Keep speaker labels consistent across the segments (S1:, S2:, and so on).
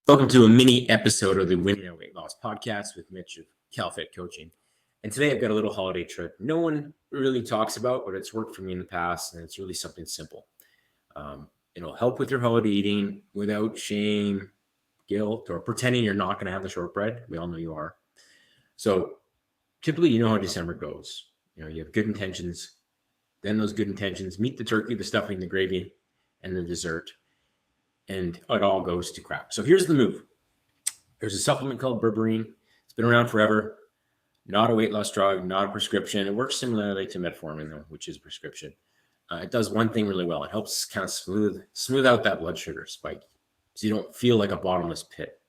S1: Welcome to a mini episode of the Winning at Weight Loss podcast with Mitch of CalFit Coaching. And today I've got a little holiday trip no one really talks about, but it's worked for me in the past, and it's really something simple. It'll help with your holiday eating without shame, guilt, or pretending you're not going to have the shortbread. We all know you are. So typically, you know how December goes. You have good intentions. Then those good intentions meet the turkey, the stuffing, the gravy, and the dessert. And it all goes to crap. So here's the move. There's a supplement called berberine. It's been around forever. Not a weight loss drug, not a prescription. It works similarly to metformin, though, which is prescription. It does one thing really well. It helps kind of smooth out that blood sugar spike so you don't feel like a bottomless pit.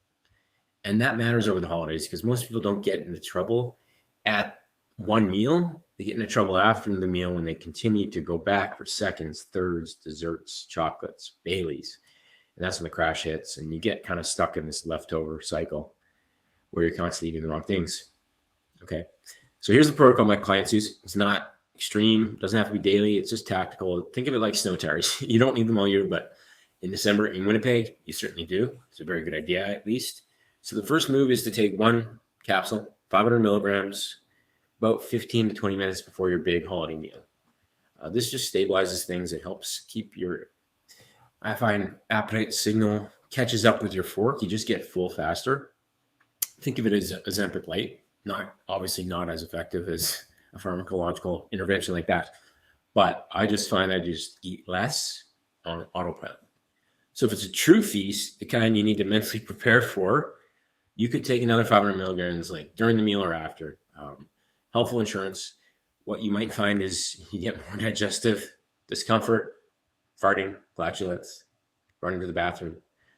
S1: And that matters over the holidays because most people don't get into trouble at one meal. They get into trouble after the meal when they continue to go back for seconds, thirds, desserts, chocolates, Baileys. And that's when the crash hits and you get kind of stuck in this leftover cycle where you're constantly eating the wrong things. Okay. So here's the protocol my clients use. It's not extreme. It doesn't have to be daily. It's just tactical. Think of it like snow tires. You don't need them all year, but in December in Winnipeg, you certainly do. It's a very good idea, at least. So the first move is to take one capsule, 500 milligrams, about 15 to 20 minutes before your big holiday meal. This just stabilizes things. It helps keep I find appetite signal catches up with your fork. You just get full faster. Think of it as Ozempic light. Obviously not as effective as a pharmacological intervention like that. But I just find I just eat less on autopilot. So if it's a true feast, the kind you need to mentally prepare for, you could take another 500 milligrams like during the meal or after. Helpful insurance. What you might find is you get more digestive discomfort, farting, flatulence, running to the bathroom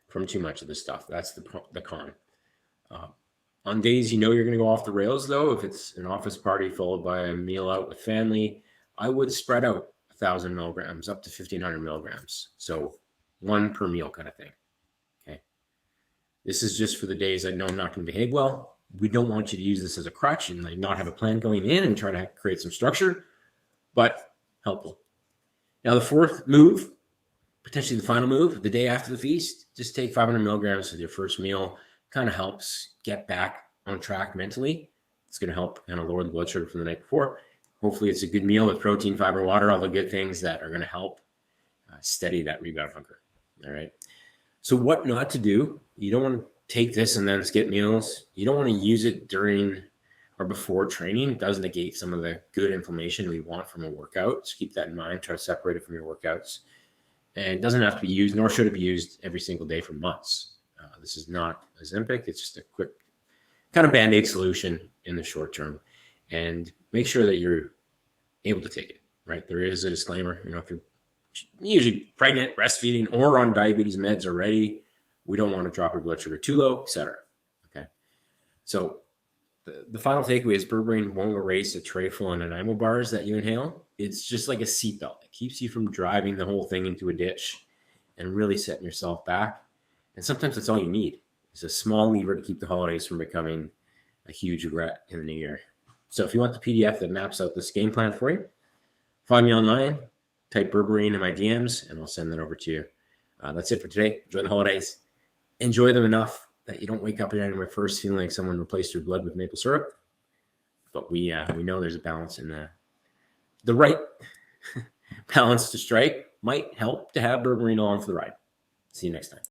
S1: from too much of this stuff. That's the con. On days you're going to go off the rails, though, if it's an office party followed by a meal out with family, I would spread out 1,000 milligrams up to 1,500 milligrams. So one per meal kind of thing. Okay. This is just for the days I know I'm not going to behave well. We don't want you to use this as a crutch and not have a plan going in and try to create some structure, but helpful. Now, the fourth move, potentially the final move, the day after the feast, just take 500 milligrams with your first meal. Kind of helps get back on track mentally. It's going to help kind of lower the blood sugar from the night before. Hopefully, it's a good meal with protein, fiber, water, all the good things that are going to help steady that rebound hunger. All right. So what not to do? You don't want to take this and then skip meals. You don't want to use it during or before training. It does negate some of the good inflammation we want from a workout. So keep that in mind. Try to separate it from your workouts. And it doesn't have to be used, nor should it be used every single day for months. This is not Ozempic. It's just a quick kind of Band-Aid solution in the short term. And make sure that you're able to take it, right? There is a disclaimer. If you're usually pregnant, breastfeeding, or on diabetes meds already, we don't want to drop your blood sugar too low, et cetera. Okay. So the final takeaway is berberine won't erase a tray full of Nanaimo bars that you inhale. It's just like a seatbelt. It keeps you from driving the whole thing into a ditch and really setting yourself back. And sometimes that's all you need. It's a small lever to keep the holidays from becoming a huge regret in the new year. So if you want the PDF that maps out this game plan for you, find me online, type berberine in my DMs, and I'll send that over to you. That's it for today. Enjoy the holidays. Enjoy them enough that you don't wake up January 1st feeling like someone replaced your blood with maple syrup. But we know there's a balance in the right balance to strike might help to have berberine along for the ride. See you next time.